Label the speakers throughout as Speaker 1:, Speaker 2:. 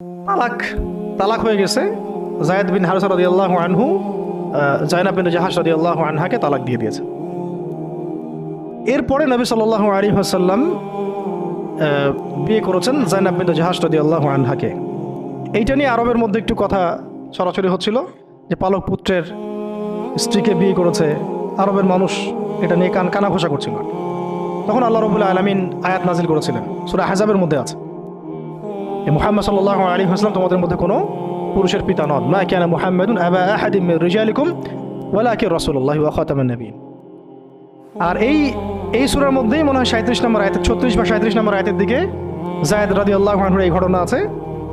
Speaker 1: তালাক তালাক হয়ে গেছে। যায়েদ বিন হারিসা রাদিয়াল্লাহু আনহু জাইনাব বিন জাহাশ রাদিয়াল্লাহু আনহাকে তালাক দিয়ে দিয়েছে। এরপরে নবী সাল্লাল্লাহু আলাইহি ওয়াসাল্লাম বিয়ে করেছেন জাইনাব বিন জাহাশ রাদিয়াল্লাহু আনহাকে। এইটা নিয়ে আরবের মধ্যে একটু কথা ছড়াছড়ি হচ্ছিল যে পালক পুত্রের স্ত্রীকে বিয়ে করেছে। আরবের মানুষ এটা নিয়ে কানাঘোষা করছিল। তখন আল্লাহ রাব্বুল আলামিন আয়াত নাজিল করেছিলেন, সূরা আহজাবের মধ্যে আছে, মুহাম্মদ সাল্লাল্লাহু আলাইহি ওয়াসাল্লাম তোমাদের মধ্যে কোনো পুরুষের পিতা নন। মা কানা মুহাম্মাদুন আবা আহাদিম মির রিজালিকুম ওয়ালাকিন রাসূলুল্লাহি ওয়া খাতামান নবিয়্যিন। আর এই সূরার মধ্যেই মনে হয় 37 নম্বর আয়াতে, 36 বা 37 নম্বর আয়াতের দিকে যায়েদ রাদিয়াল্লাহু আনহুর এই ঘটনা আছে।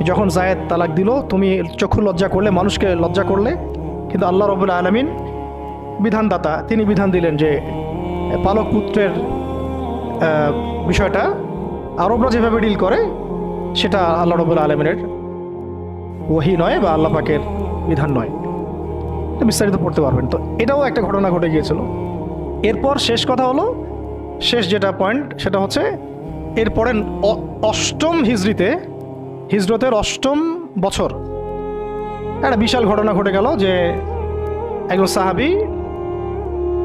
Speaker 1: যখন যায়েদ তালাক দিল, তুমি চক্ষু লজ্জা করলে, মানুষকে লজ্জা করলে, কিন্তু আল্লাহ রাব্বুল আলামিন বিধানদাতা, তিনি বিধান দিলেন যে পালক পুত্রের বিষয়টা আরবরা যেভাবে ডিল করে সেটা আল্লাহ রাব্বুল আলামিনের ওহী নয় বা আল্লাহ পাকের বিধান নয়। বিস্তারিত পড়তে পারবেন। তো এটাও একটা ঘটনা ঘটে গিয়েছিল। এরপর শেষ কথা হলো, শেষ যেটা পয়েন্ট সেটা হচ্ছে এরপরে অষ্টম হিজরতের অষ্টম বছর একটা বিশাল ঘটনা ঘটে গেল যে একজন সাহাবী,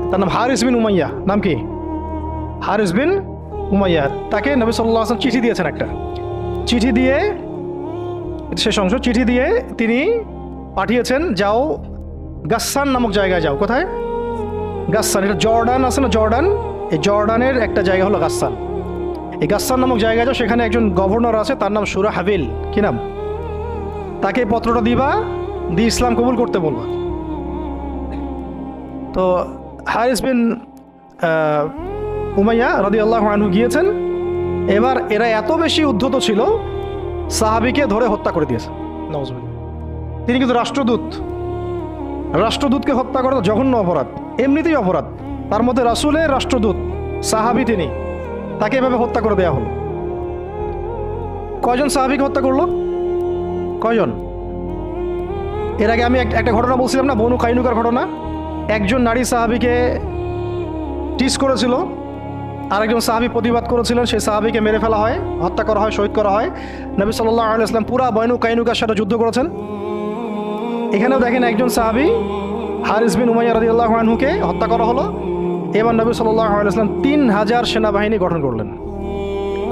Speaker 1: তার নাম হারিস বিন উমাইয়া, নাম কি? হারিস বিন উমাইয়া। তাকে নবী সাল্লাল্লাহু আলাইহি ওয়াসাল্লাম চিঠি দিয়েছেন, একটা চিঠি দিয়ে, শেষ অংশ, চিঠি দিয়ে তিনি পাঠিয়েছেন, যাও গাসসান নামক জায়গায় যাও। কোথায়? গাসসান। এটা জর্ডান আছে না, জর্ডান, এই জর্ডানের একটা জায়গা হলো গাসসান। এই গাসসান নামক জায়গায় যাও, সেখানে একজন গভর্নর আছে, তার নাম সুরাহাবিল। কি নাম? তাকে পত্রটা দিবা, দিয়ে ইসলাম কবুল করতে বলবা। তো হারিস বিন উমাইয়া রাদিয়াল্লাহু আনহু গিয়েছেন। এবার এরা এত বেশি উদ্ধত ছিল, সাহাবীকে ধরে হত্যা করে দিয়েছে। নাউজুবিল্লাহ। তিনি কিন্তু রাষ্ট্রদূতকে হত্যা করা তো জঘন্য অপরাধ, এমনিতেই অপরাধ, তার মধ্যে রাসূলের রাষ্ট্রদূত সাহাবী, তিনি, তাকে এভাবে হত্যা করে দেওয়া হলো। কয়জন সাহাবীকে হত্যা করলো? কয়জন? এর আগে আমি একটা ঘটনা বলছিলাম না, বনু কাইনুকার ঘটনা। একজন নারী সাহাবীকে টিস করেছিল, আরেকজন সাহাবী প্রতিবাদ করেছিলেন, সেই সাহাবীকে মেরে ফেলা হয়, হত্যা করা হয়, শহীদ করা হয়। নবী সাল্লাল্লাহু আলাইহি ওয়াসাল্লাম পুরা বনু কাইনুকার সাথে যুদ্ধ করেছেন। এখানেও দেখেন একজন সাহাবী হারিস বিন উমাইয়া রাদিয়াল্লাহু আনহুকে হত্যা করা হলো। এবার নবী সাল্লাল্লাহু আলাইহি ওয়াসাল্লাম 3000 সেনাবাহিনী গঠন করলেন।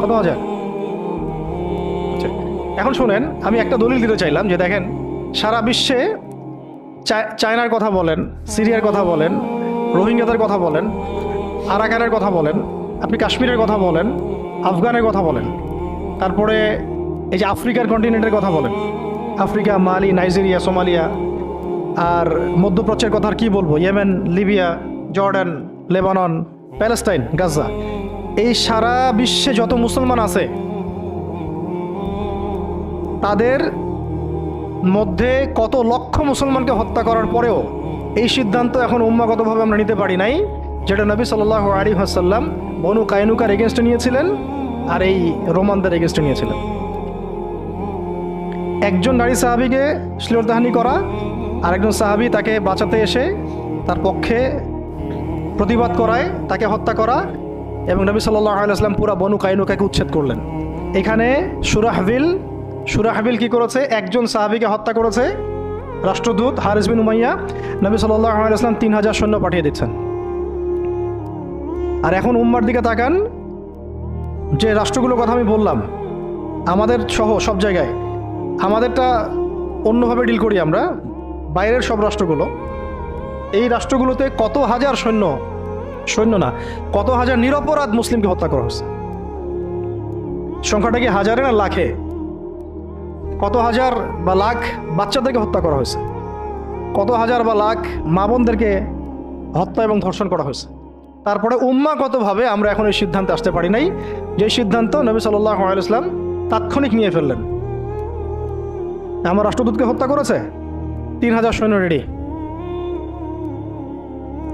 Speaker 1: কত হাজার? এখন শুনেন, আমি একটা দলিল দিতে চাইলাম যে দেখেন, সারা বিশ্বে চায়নার কথা বলেন, সিরিয়ার কথা বলেন, রোহিঙ্গাদের কথা বলেন, আরাকানের কথা বলেন, আপনি কাশ্মীরের কথা বলেন, আফগানের কথা বলেন, তারপরে এই যে আফ্রিকার কন্টিনেন্টের কথা বলেন, আফ্রিকা, মালি, নাইজেরিয়া, সোমালিয়া, আর মধ্যপ্রাচ্যের কথা আর কি বলবো, Yemen, Libya, Jordan, Lebanon, Palestine, Gaza, এই সারা বিশ্বে যত মুসলমান আছে তাদের মধ্যে কত লক্ষ মুসলমানকে হত্যা করার পরেও এই সিদ্ধান্ত এখন উম্মাগতভাবে আমরা নিতে পারি নাই, যেটা নবী সাল্লাল্লাহু আলাইহি ওয়াসাল্লাম বনু কাইনুকার এগেনস্টে নিয়েছিলেন আর এই রোমানদের এগেনস্টে নিয়েছিলেন। একজন নারী সাহাবীকে শ্লীলতাহানি করা, আরেকজন সাহাবী তাকে বাঁচাতে এসে তার পক্ষে প্রতিবাদ করায়, তাকে হত্যা করা, এবং নবী সাল্লাল্লাহু আলাইহি ওয়াসাল্লাম পুরা বনু কাইনুকাকে উচ্ছেদ করলেন। এখানে সুরাহবিল কি করেছে? একজন সাহাবীকে হত্যা করেছে, রাষ্ট্রদূত হারিস বিন উমাইয়া। নবী সাল্লাল্লাহু আলাইহি ওয়াসাল্লাম 3000 সৈন্য পাঠিয়ে দিচ্ছেন। আর এখন উম্মার দিকে তাকান, যে রাষ্ট্রগুলোর কথা আমি বললাম, আমাদের সহ সব জায়গায়, আমাদেরটা অন্যভাবে ডিল করি আমরা, বাইরের সব রাষ্ট্রগুলো, এই রাষ্ট্রগুলোতে কত হাজার সৈন্য না, কত হাজার নিরপরাধ মুসলিমকে হত্যা করা হয়েছে। সংখ্যাটা কি হাজারে না লাখে? কত হাজার বা লাখ বাচ্চাদেরকে হত্যা করা হয়েছে, কত হাজার বা লাখ মা বোনদেরকে হত্যা এবং ধর্ষণ করা হয়েছে। তারপরে উম্মাগতভাবে আমরা এখন এই সিদ্ধান্তে আসতে পারি নাই, যে সিদ্ধান্ত নবী সাল্লাল্লাহু আলাইহি ওয়াসাল্লাম তাৎক্ষণিক নিয়ে ফেললেন। আমার রাষ্ট্রদূতকে হত্যা করেছে, 3000 সৈন্য রেডি,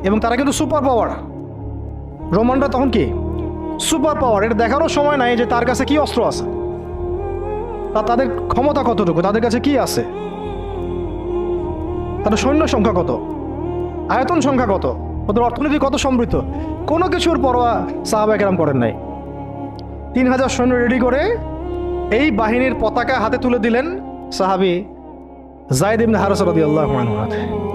Speaker 1: এবং তারা কিন্তু সুপার পাওয়ার। রোমানরা তখন কি সুপার পাওয়ার, এটা দেখারও সময় নাই যে তার কাছে কি অস্ত্র আছে, তাদের ক্ষমতা কতটুকু, তাদের কাছে কি আছে, তাদের সৈন্য সংখ্যা কত, আয়তন সংখ্যা কত, ওদের অর্থনীতি কত সমৃদ্ধ, কোনো কিছুর পরোয়া সাহাবায়ে কেরাম করেন নাই। 3000 সৈন্য রেডি করে এই বাহিনীর পতাকা হাতে তুলে দিলেন। সাহাবী যায়েদ ইবনে হারেসা রাদিয়াল্লাহু আনহু